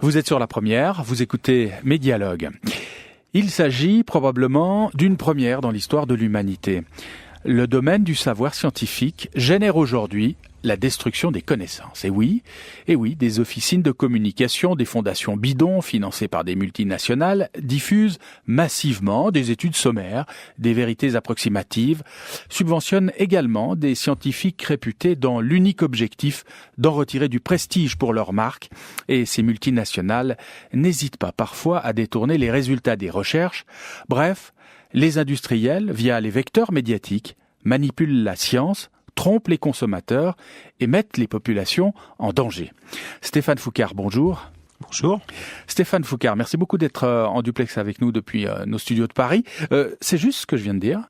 Vous êtes sur La Première, vous écoutez Mes Dialogues. Il s'agit probablement d'une première dans l'histoire de l'humanité. Le domaine du savoir scientifique génère aujourd'hui la destruction des connaissances. Et oui, des officines de communication, des fondations bidons financées par des multinationales diffusent massivement des études sommaires, des vérités approximatives, subventionnent également des scientifiques réputés dans l'unique objectif d'en retirer du prestige pour leur marque. Et ces multinationales n'hésitent pas parfois à détourner les résultats des recherches. Bref, les industriels, via les vecteurs médiatiques, manipulent la science, trompent les consommateurs et mettent les populations en danger. Stéphane Foucart, bonjour. Bonjour. Stéphane Foucart, merci beaucoup d'être en duplex avec nous depuis nos studios de Paris. C'est juste ce que je viens de dire ?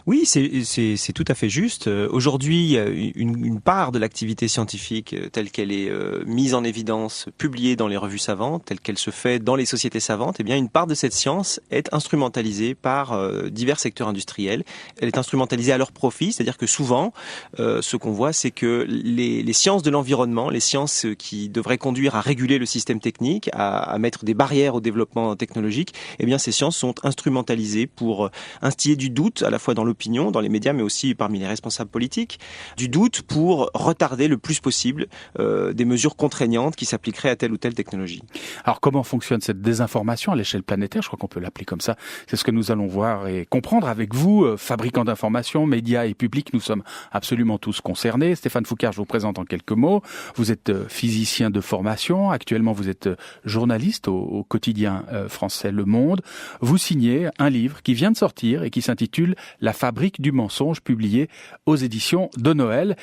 Oui, c'est tout à fait juste. Aujourd'hui, une part de l'activité scientifique telle qu'elle est mise en évidence, publiée dans les revues savantes, telle qu'elle se fait dans les sociétés savantes, eh bien, une part de cette science est instrumentalisée par divers secteurs industriels. Elle est instrumentalisée à leur profit, c'est-à-dire que souvent, ce qu'on voit, c'est que les sciences de l'environnement, les sciences qui devraient conduire à réguler le système technique, à mettre des barrières au développement technologique, eh bien, ces sciences sont instrumentalisées pour instiller du doute, à la fois dans l'opinion, dans les médias, mais aussi parmi les responsables politiques, du doute pour retarder le plus possible des mesures contraignantes qui s'appliqueraient à telle ou telle technologie. Alors comment fonctionne cette désinformation à l'échelle planétaire ? Je crois qu'on peut l'appeler comme ça. C'est ce que nous allons voir et comprendre avec vous, fabricants d'informations, médias et publics. Nous sommes absolument tous concernés. Stéphane Foucart, je vous présente en quelques mots. Vous êtes physicien de formation. Actuellement, vous êtes journaliste au quotidien français Le Monde. Vous signez un livre qui vient de sortir et qui s'intitule « La fabrique du mensonge », publié aux éditions de Noël.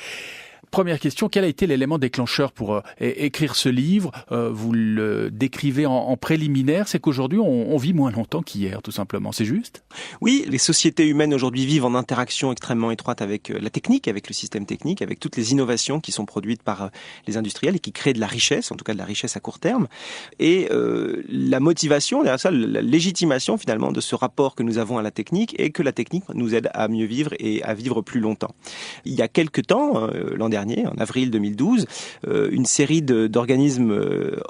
Première question, quel a été l'élément déclencheur pour écrire ce livre ? Vous le décrivez en préliminaire, c'est qu'aujourd'hui on vit moins longtemps qu'hier, tout simplement, c'est juste ? Oui, les sociétés humaines aujourd'hui vivent en interaction extrêmement étroite avec la technique, avec le système technique, avec toutes les innovations qui sont produites par les industriels et qui créent de la richesse, en tout cas de la richesse à court terme. Et la motivation, derrière ça, la légitimation finalement de ce rapport que nous avons à la technique est que la technique nous aide à mieux vivre et à vivre plus longtemps. Il y a quelques temps, l'an dernier, en avril 2012, une série d'organismes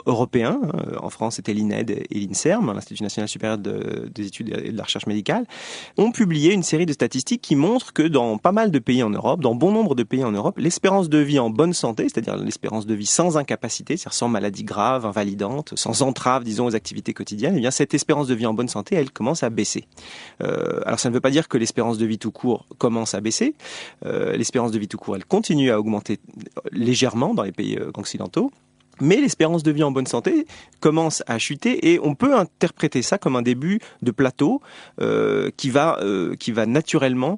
européens, en France c'était l'INED et l'INSERM, l'Institut national supérieur des études et de la recherche médicale, ont publié une série de statistiques qui montrent que dans pas mal de pays en Europe, dans bon nombre de pays en Europe, l'espérance de vie en bonne santé, c'est-à-dire l'espérance de vie sans incapacité, c'est-à-dire sans maladie grave, invalidante, sans entrave, disons, aux activités quotidiennes, eh bien cette espérance de vie en bonne santé, elle commence à baisser. Alors ça ne veut pas dire que l'espérance de vie tout court commence à baisser. L'espérance de vie tout court, elle continue à augmenter légèrement dans les pays occidentaux. Mais l'espérance de vie en bonne santé commence à chuter et on peut interpréter ça comme un début de plateau qui va naturellement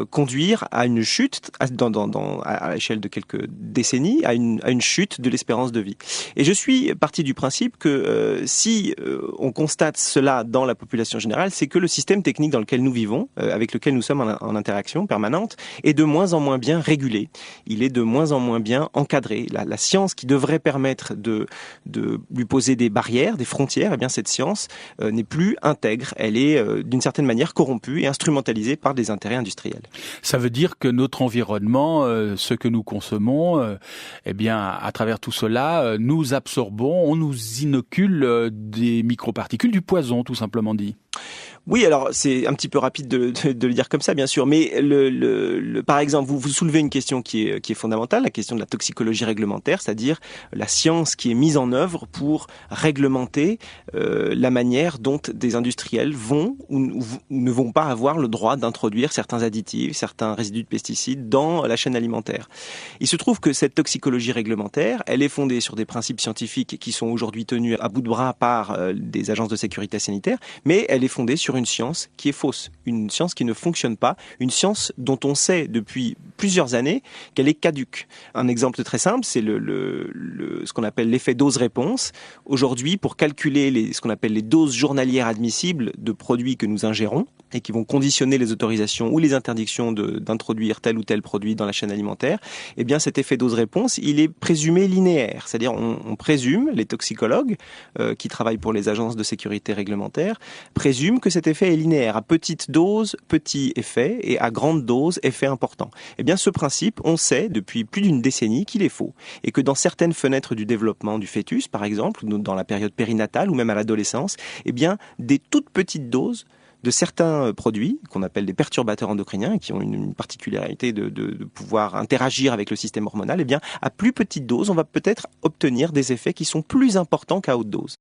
conduire à une chute à l'échelle de quelques décennies, à une chute de l'espérance de vie. Et je suis parti du principe que si on constate cela dans la population générale, c'est que le système technique dans lequel nous vivons, avec lequel nous sommes en interaction permanente, est de moins en moins bien régulé. Il est de moins en moins bien encadré. La science qui devrait permettre de lui poser des barrières, des frontières, eh bien cette science n'est plus intègre. Elle est d'une certaine manière corrompue et instrumentalisée par des intérêts industriels. Ça veut dire que notre environnement, ce que nous consommons, eh bien à travers tout cela, nous absorbons, on nous inocule des microparticules, du poison, tout simplement dit. Oui, alors c'est un petit peu rapide de le dire comme ça, bien sûr, mais par exemple, vous soulevez une question qui est fondamentale, la question de la toxicologie réglementaire, c'est-à-dire la science qui est mise en œuvre pour réglementer la manière dont des industriels vont ou ne vont pas avoir le droit d'introduire certains additifs, certains résidus de pesticides dans la chaîne alimentaire. Il se trouve que cette toxicologie réglementaire, elle est fondée sur des principes scientifiques qui sont aujourd'hui tenus à bout de bras par des agences de sécurité sanitaire, mais elle est fondée sur une science qui est fausse, une science qui ne fonctionne pas, une science dont on sait depuis plusieurs années qu'elle est caduque. Un exemple très simple, c'est ce qu'on appelle l'effet dose-réponse. Aujourd'hui, pour calculer ce qu'on appelle les doses journalières admissibles de produits que nous ingérons, et qui vont conditionner les autorisations ou les interdictions d'introduire tel ou tel produit dans la chaîne alimentaire, eh bien cet effet dose-réponse, il est présumé linéaire. C'est-à-dire on présume, les toxicologues qui travaillent pour les agences de sécurité réglementaire, présument que cet effet est linéaire. À petite dose, petit effet, et à grande dose, effet important. Eh bien ce principe, on sait depuis plus d'une décennie qu'il est faux. Et que dans certaines fenêtres du développement du fœtus, par exemple, dans la période périnatale ou même à l'adolescence, eh bien des toutes petites doses de certains produits qu'on appelle des perturbateurs endocriniens, qui ont une particularité de pouvoir interagir avec le système hormonal, eh bien, à plus petite dose, on va peut-être obtenir des effets qui sont plus importants qu'à haute dose.